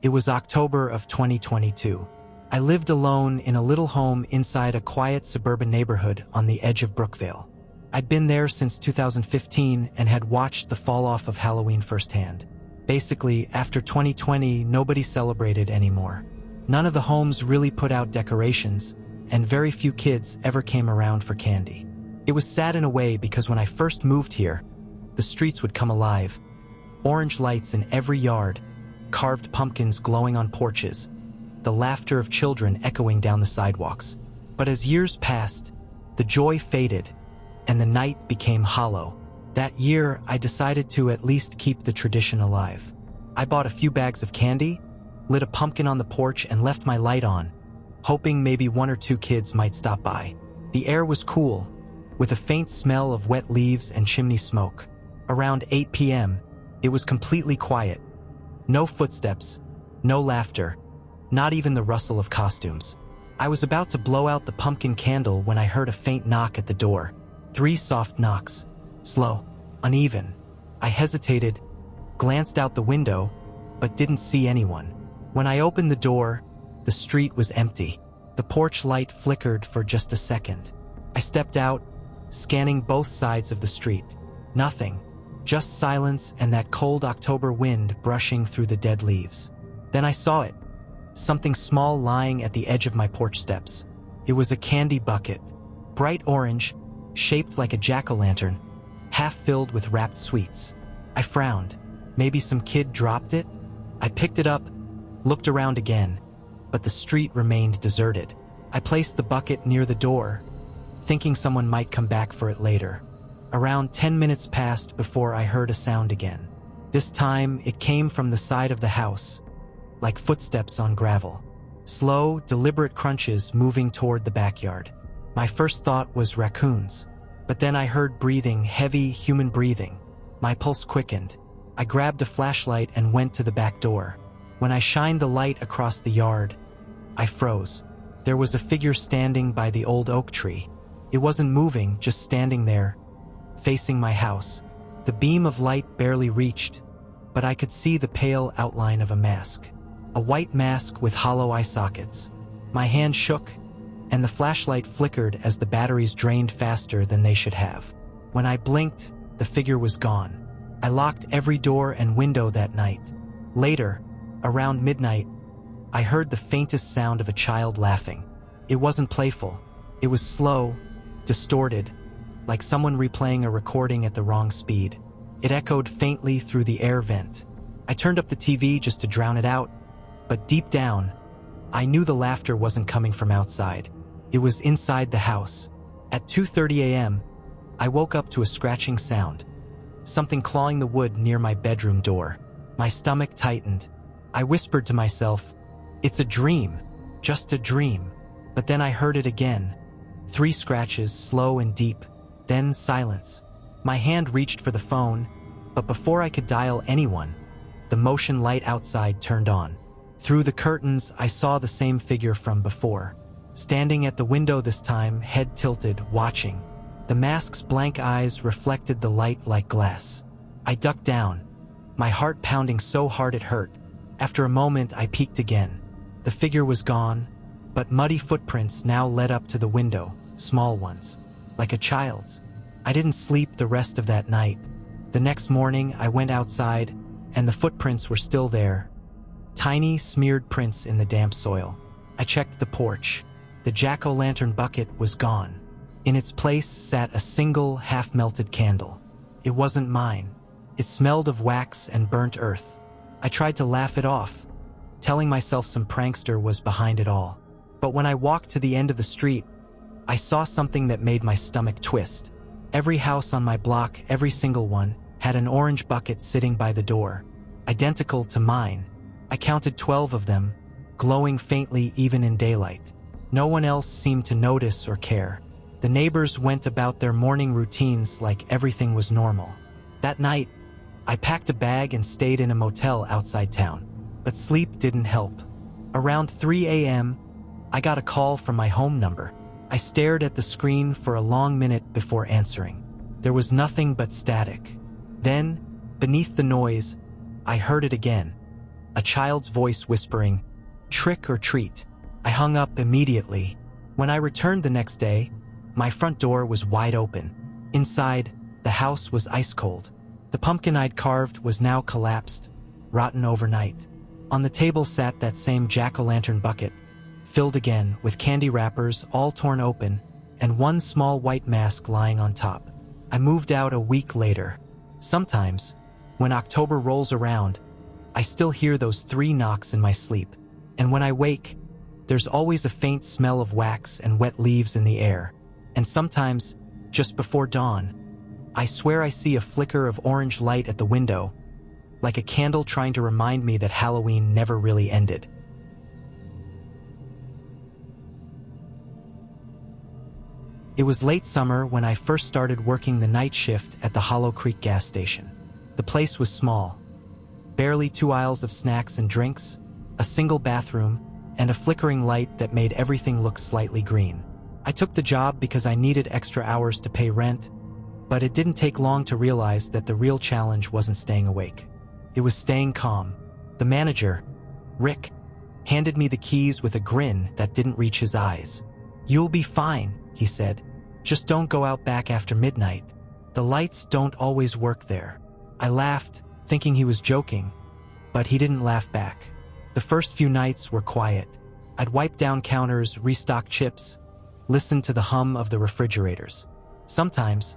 It was October of 2022. I lived alone in a little home inside a quiet suburban neighborhood on the edge of Brookvale. I'd been there since 2015 and had watched the fall-off of Halloween firsthand. Basically, after 2020, nobody celebrated anymore. None of the homes really put out decorations, and very few kids ever came around for candy. It was sad in a way because when I first moved here, the streets would come alive. Orange lights in every yard, carved pumpkins glowing on porches, the laughter of children echoing down the sidewalks. But as years passed, the joy faded, and the night became hollow. That year, I decided to at least keep the tradition alive. I bought a few bags of candy, lit a pumpkin on the porch, and left my light on, hoping maybe one or two kids might stop by. The air was cool, with a faint smell of wet leaves and chimney smoke. Around 8 p.m., it was completely quiet. No footsteps, no laughter, not even the rustle of costumes. I was about to blow out the pumpkin candle when I heard a faint knock at the door. 3 soft knocks. Slow, uneven. I hesitated, glanced out the window, but didn't see anyone. When I opened the door, the street was empty. The porch light flickered for just a second. I stepped out, scanning both sides of the street. Nothing, just silence and that cold October wind brushing through the dead leaves. Then I saw it, something small lying at the edge of my porch steps. It was a candy bucket, bright orange, shaped like a jack-o'-lantern, half filled with wrapped sweets. I frowned. Maybe some kid dropped it? I picked it up, looked around again, but the street remained deserted. I placed the bucket near the door, thinking someone might come back for it later. Around 10 minutes passed before I heard a sound again. This time, it came from the side of the house, like footsteps on gravel. Slow, deliberate crunches moving toward the backyard. My first thought was raccoons, but then I heard breathing, heavy human breathing. My pulse quickened. I grabbed a flashlight and went to the back door. When I shined the light across the yard, I froze. There was a figure standing by the old oak tree. It wasn't moving, just standing there, facing my house. The beam of light barely reached, but I could see the pale outline of a mask. A white mask with hollow eye sockets. My hand shook, and the flashlight flickered as the batteries drained faster than they should have. When I blinked, the figure was gone. I locked every door and window that night. Later, around midnight, I heard the faintest sound of a child laughing. It wasn't playful. It was slow, distorted, like someone replaying a recording at the wrong speed. It echoed faintly through the air vent. I turned up the TV just to drown it out, but deep down, I knew the laughter wasn't coming from outside. It was inside the house. At 2:30 a.m., I woke up to a scratching sound, something clawing the wood near my bedroom door. My stomach tightened. I whispered to myself, "It's a dream, just a dream." But then I heard it again. 3 scratches, slow and deep, then silence. My hand reached for the phone, but before I could dial anyone, the motion light outside turned on. Through the curtains, I saw the same figure from before, standing at the window this time, head tilted, watching. The mask's blank eyes reflected the light like glass. I ducked down, my heart pounding so hard it hurt. After a moment, I peeked again. The figure was gone, but muddy footprints now led up to the window, small ones, like a child's. I didn't sleep the rest of that night. The next morning, I went outside, and the footprints were still there. Tiny, smeared prints in the damp soil. I checked the porch. The jack-o'-lantern bucket was gone. In its place sat a single, half-melted candle. It wasn't mine. It smelled of wax and burnt earth. I tried to laugh it off, telling myself some prankster was behind it all. But when I walked to the end of the street, I saw something that made my stomach twist. Every house on my block, every single one, had an orange bucket sitting by the door, identical to mine. I counted 12 of them, glowing faintly even in daylight. No one else seemed to notice or care. The neighbors went about their morning routines like everything was normal. That night, I packed a bag and stayed in a motel outside town. But sleep didn't help. Around 3 a.m., I got a call from my home number. I stared at the screen for a long minute before answering. There was nothing but static. Then, beneath the noise, I heard it again. a child's voice whispering, "Trick or treat." I hung up immediately. When I returned the next day, my front door was wide open. Inside, the house was ice cold. The pumpkin I'd carved was now collapsed, rotten overnight. On the table sat that same jack-o'-lantern bucket, filled again with candy wrappers all torn open and one small white mask lying on top. I moved out a week later. Sometimes, when October rolls around, I still hear those 3 knocks in my sleep. And when I wake, there's always a faint smell of wax and wet leaves in the air. And sometimes, just before dawn, I swear I see a flicker of orange light at the window, like a candle trying to remind me that Halloween never really ended. It was late summer when I first started working the night shift at the Hollow Creek gas station. The place was small. Barely 2 aisles of snacks and drinks, a single bathroom, and a flickering light that made everything look slightly green. I took the job because I needed extra hours to pay rent, but it didn't take long to realize that the real challenge wasn't staying awake. It was staying calm. The manager, Rick, handed me the keys with a grin that didn't reach his eyes. "You'll be fine," he said. "Just don't go out back after midnight. The lights don't always work there." I laughed, thinking he was joking, but he didn't laugh back. The first few nights were quiet. I'd wipe down counters, restock chips, listen to the hum of the refrigerators. Sometimes,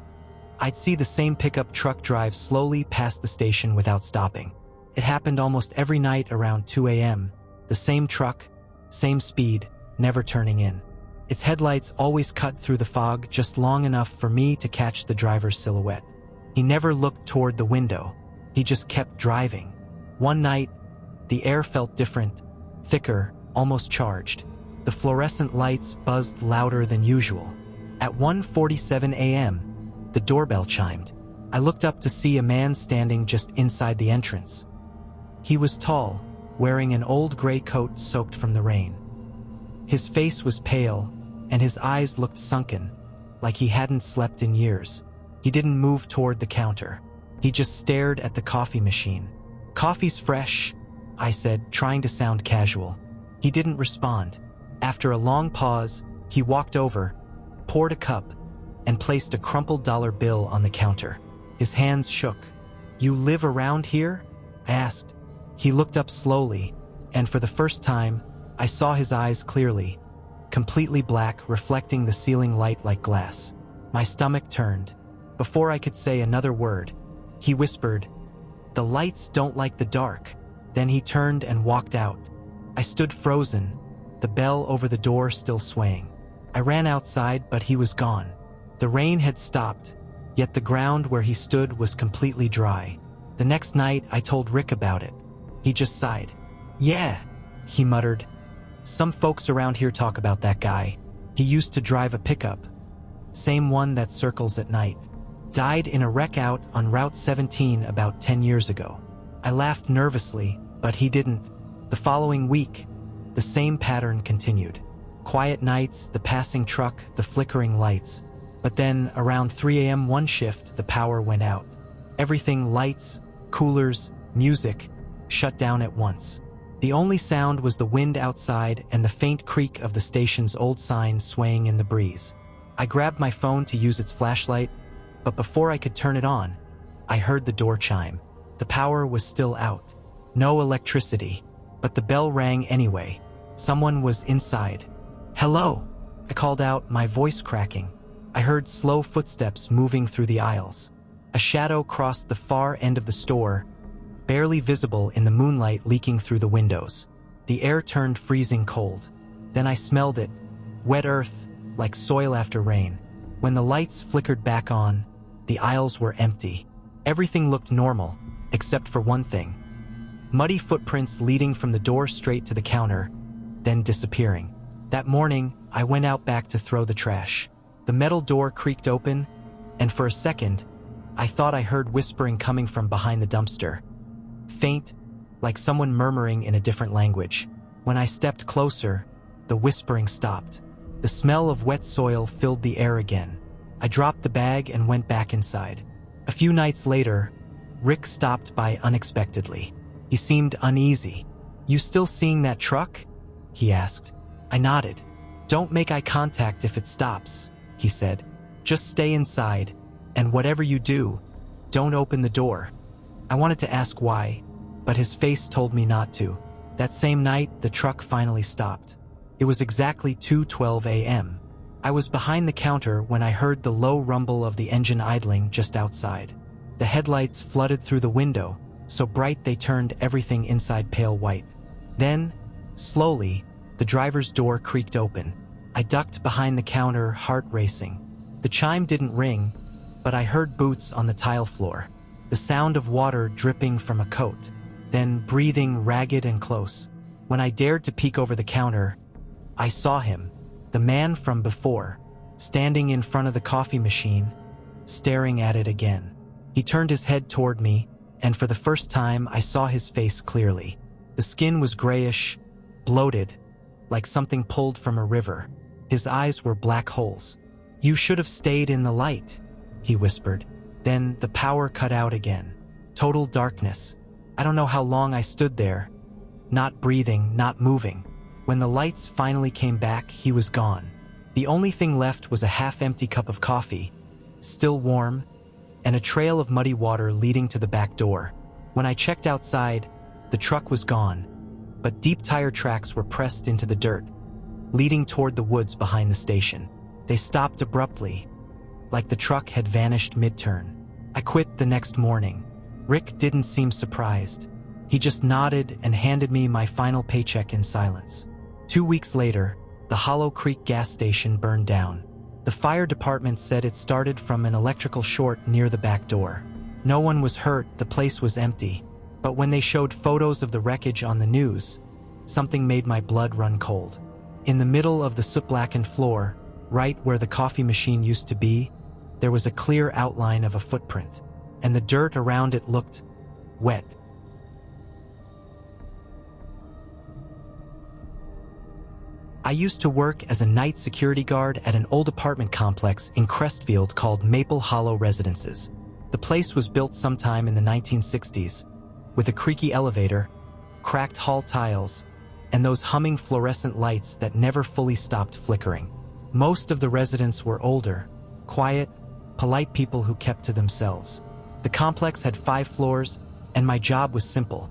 I'd see the same pickup truck drive slowly past the station without stopping. It happened almost every night around 2 a.m. The same truck, same speed, never turning in. Its headlights always cut through the fog just long enough for me to catch the driver's silhouette. He never looked toward the window. He just kept driving. One night, the air felt different, thicker, almost charged. The fluorescent lights buzzed louder than usual. At 1:47 a.m., the doorbell chimed. I looked up to see a man standing just inside the entrance. He was tall, wearing an old gray coat soaked from the rain. His face was pale, and his eyes looked sunken, like he hadn't slept in years. He didn't move toward the counter. He just stared at the coffee machine. "Coffee's fresh," I said, trying to sound casual. He didn't respond. After a long pause, he walked over, poured a cup, and placed a crumpled dollar bill on the counter. His hands shook. "You live around here?" I asked. He looked up slowly, and for the first time, I saw his eyes clearly, completely black, reflecting the ceiling light like glass. My stomach turned. Before I could say another word, he whispered, "The lights don't like the dark." Then he turned and walked out. I stood frozen, the bell over the door still swaying. I ran outside, but he was gone. The rain had stopped, yet the ground where he stood was completely dry. The next night, I told Rick about it. He just sighed. "Yeah," he muttered. "Some folks around here talk about that guy. He used to drive a pickup. Same one that circles at night. Died in a wreck out on Route 17 about 10 years ago." I laughed nervously, but he didn't. The following week, the same pattern continued. Quiet nights, the passing truck, the flickering lights. But then, around 3 a.m. one shift, the power went out. Everything, lights, coolers, music, shut down at once. The only sound was the wind outside and the faint creak of the station's old sign swaying in the breeze. I grabbed my phone to use its flashlight, but before I could turn it on, I heard the door chime. The power was still out. No electricity, but the bell rang anyway. Someone was inside. "Hello," I called out, my voice cracking. I heard slow footsteps moving through the aisles. A shadow crossed the far end of the store, barely visible in the moonlight leaking through the windows. The air turned freezing cold. Then I smelled it, wet earth, like soil after rain. When the lights flickered back on, the aisles were empty. Everything looked normal, except for one thing. Muddy footprints leading from the door straight to the counter, then disappearing. That morning, I went out back to throw the trash. The metal door creaked open, and for a second, I thought I heard whispering coming from behind the dumpster. Faint, like someone murmuring in a different language. When I stepped closer, the whispering stopped. The smell of wet soil filled the air again. I dropped the bag and went back inside. A few nights later, Rick stopped by unexpectedly. He seemed uneasy. "You still seeing that truck?" he asked. I nodded. "Don't make eye contact if it stops," he said. "Just stay inside, and whatever you do, don't open the door." I wanted to ask why, but his face told me not to. That same night, the truck finally stopped. It was exactly 2:12 a.m. I was behind the counter when I heard the low rumble of the engine idling just outside. The headlights flooded through the window, so bright they turned everything inside pale white. Then, slowly, the driver's door creaked open. I ducked behind the counter, heart racing. The chime didn't ring, but I heard boots on the tile floor, the sound of water dripping from a coat, then breathing ragged and close. When I dared to peek over the counter, I saw him, the man from before, standing in front of the coffee machine, staring at it again. He turned his head toward me, and for the first time I saw his face clearly. The skin was grayish, bloated, like something pulled from a river. His eyes were black holes. "You should have stayed in the light," he whispered. Then the power cut out again. Total darkness. I don't know how long I stood there, not breathing, not moving. When the lights finally came back, he was gone. The only thing left was a half-empty cup of coffee, still warm, and a trail of muddy water leading to the back door. When I checked outside, the truck was gone, but deep tire tracks were pressed into the dirt, leading toward the woods behind the station. They stopped abruptly, like the truck had vanished mid-turn. I quit the next morning. Rick didn't seem surprised. He just nodded and handed me my final paycheck in silence. 2 weeks later, the Hollow Creek gas station burned down. The fire department said it started from an electrical short near the back door. No one was hurt, the place was empty. But when they showed photos of the wreckage on the news, something made my blood run cold. In the middle of the soot-blackened floor, right where the coffee machine used to be, there was a clear outline of a footprint, and the dirt around it looked wet. I used to work as a night security guard at an old apartment complex in Crestfield called Maple Hollow Residences. The place was built sometime in the 1960s, with a creaky elevator, cracked hall tiles, and those humming fluorescent lights that never fully stopped flickering. Most of the residents were older, quiet, polite people who kept to themselves. The complex had 5 floors, and my job was simple: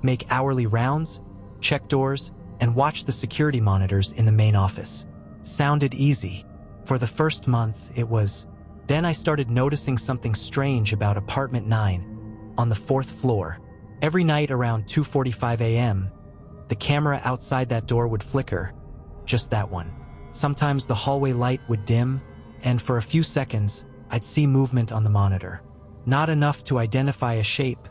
make hourly rounds, check doors, and watch the security monitors in the main office. Sounded easy. For the first month, it was. Then I started noticing something strange about apartment 9, on the 4th floor. Every night around 2:45 a.m., the camera outside that door would flicker, just that one. Sometimes the hallway light would dim, and for a few seconds, I'd see movement on the monitor. Not enough to identify a shape,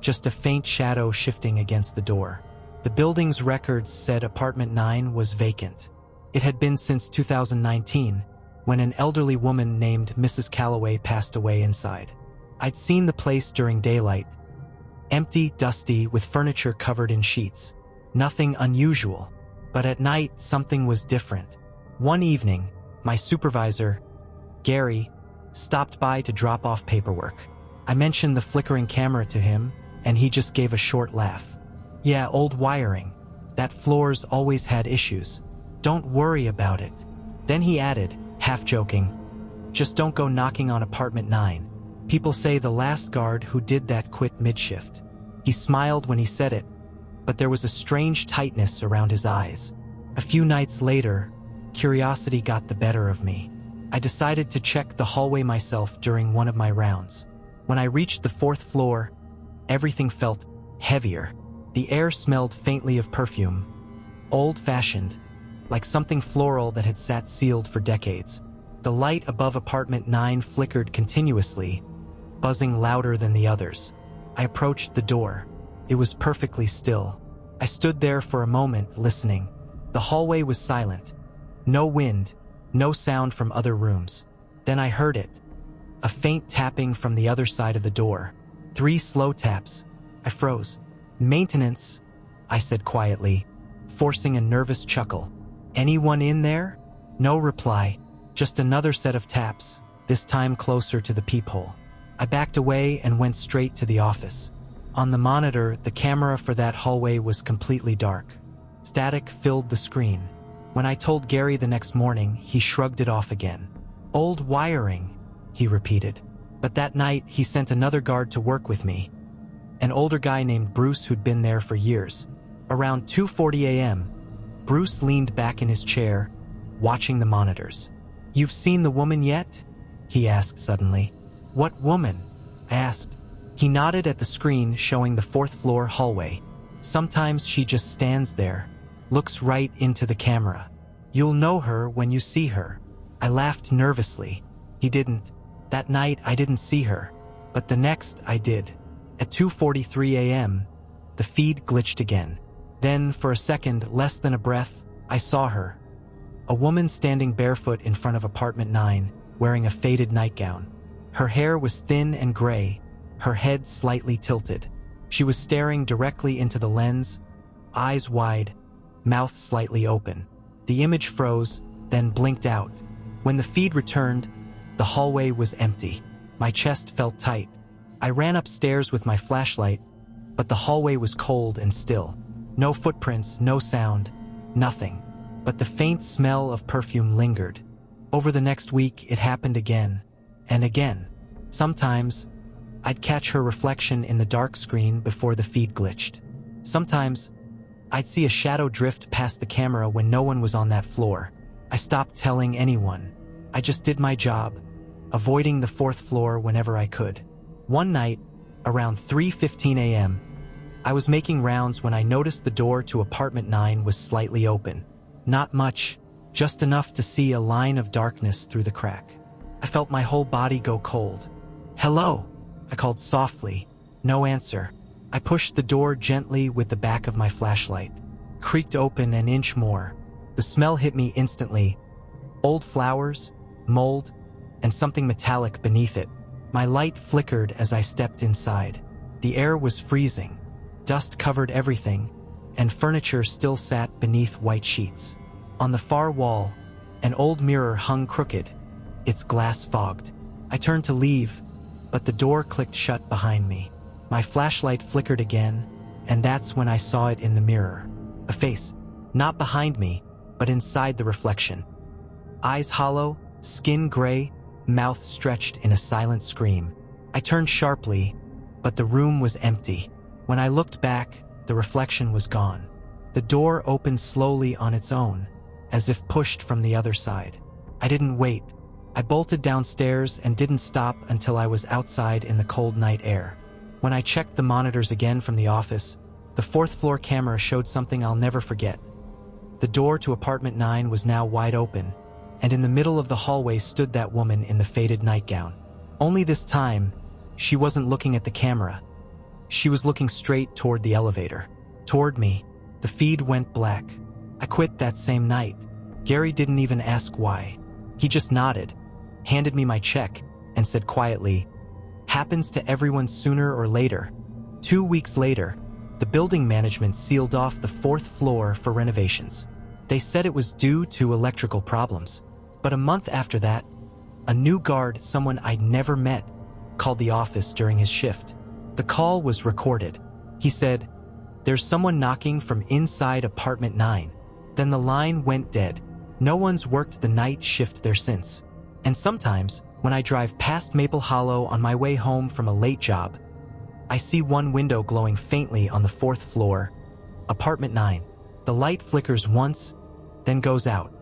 just a faint shadow shifting against the door. The building's records said apartment 9 was vacant. It had been since 2019, when an elderly woman named Mrs. Calloway passed away inside. I'd seen the place during daylight, empty, dusty, with furniture covered in sheets. Nothing unusual, but at night something was different. One evening, my supervisor, Gary, stopped by to drop off paperwork. I mentioned the flickering camera to him, and he just gave a short laugh. "Yeah, old wiring. That floor's always had issues. Don't worry about it." Then he added, half joking, "Just don't go knocking on apartment 9. People say the last guard who did that quit mid-shift." He smiled when he said it, but there was a strange tightness around his eyes. A few nights later, curiosity got the better of me. I decided to check the hallway myself during one of my rounds. When I reached the 4th floor, everything felt heavier. The air smelled faintly of perfume, old-fashioned, like something floral that had sat sealed for decades. The light above apartment 9 flickered continuously, buzzing louder than the others. I approached the door. It was perfectly still. I stood there for a moment, listening. The hallway was silent. No wind, no sound from other rooms. Then I heard it. A faint tapping from the other side of the door. 3 slow taps. I froze. "Maintenance," I said quietly, forcing a nervous chuckle. "Anyone in there?" No reply, just another set of taps, this time closer to the peephole. I backed away and went straight to the office. On the monitor, the camera for that hallway was completely dark. Static filled the screen. When I told Gary the next morning, he shrugged it off again. "Old wiring," he repeated. But that night, he sent another guard to work with me. An older guy named Bruce who'd been there for years. Around 2:40 a.m., Bruce leaned back in his chair, watching the monitors. "You've seen the woman yet?" he asked suddenly. "What woman?" I asked. He nodded at the screen showing the fourth-floor hallway. "Sometimes she just stands there, looks right into the camera. You'll know her when you see her." I laughed nervously. He didn't. That night I didn't see her, but the next I did. At 2:43 a.m., the feed glitched again. Then, for a second, less than a breath, I saw her. A woman standing barefoot in front of apartment 9, wearing a faded nightgown. Her hair was thin and gray, her head slightly tilted. She was staring directly into the lens, eyes wide, mouth slightly open. The image froze, then blinked out. When the feed returned, the hallway was empty. My chest felt tight. I ran upstairs with my flashlight, but the hallway was cold and still. No footprints, no sound, nothing. But the faint smell of perfume lingered. Over the next week, it happened again and again. Sometimes, I'd catch her reflection in the dark screen before the feed glitched. Sometimes, I'd see a shadow drift past the camera when no one was on that floor. I stopped telling anyone. I just did my job, avoiding the fourth floor whenever I could. One night, around 3:15 a.m., I was making rounds when I noticed the door to apartment 9 was slightly open. Not much, just enough to see a line of darkness through the crack. I felt my whole body go cold. "Hello," I called softly. No answer. I pushed the door gently with the back of my flashlight. Creaked open an inch more. The smell hit me instantly. Old flowers, mold, and something metallic beneath it. My light flickered as I stepped inside. The air was freezing. Dust covered everything, and furniture still sat beneath white sheets. On the far wall, an old mirror hung crooked, its glass fogged. I turned to leave, but the door clicked shut behind me. My flashlight flickered again, and that's when I saw it in the mirror. A face, not behind me, but inside the reflection. Eyes hollow, skin gray, mouth stretched in a silent scream. I turned sharply, but the room was empty. When I looked back, the reflection was gone. The door opened slowly on its own, as if pushed from the other side. I didn't wait. I bolted downstairs and didn't stop until I was outside in the cold night air. When I checked the monitors again from the office, the fourth-floor camera showed something I'll never forget. The door to apartment 9 was now wide open, and in the middle of the hallway stood that woman in the faded nightgown. Only this time, she wasn't looking at the camera. She was looking straight toward the elevator. Toward me. The feed went black. I quit that same night. Gary didn't even ask why. He just nodded, handed me my check, and said quietly, "Happens to everyone sooner or later." 2 weeks later, the building management sealed off the fourth floor for renovations. They said it was due to electrical problems. But a month after that, a new guard, someone I'd never met, called the office during his shift. The call was recorded. He said, "There's someone knocking from inside apartment 9. Then the line went dead. No one's worked the night shift there since. And sometimes, when I drive past Maple Hollow on my way home from a late job, I see one window glowing faintly on the fourth floor, apartment 9. The light flickers once, then goes out.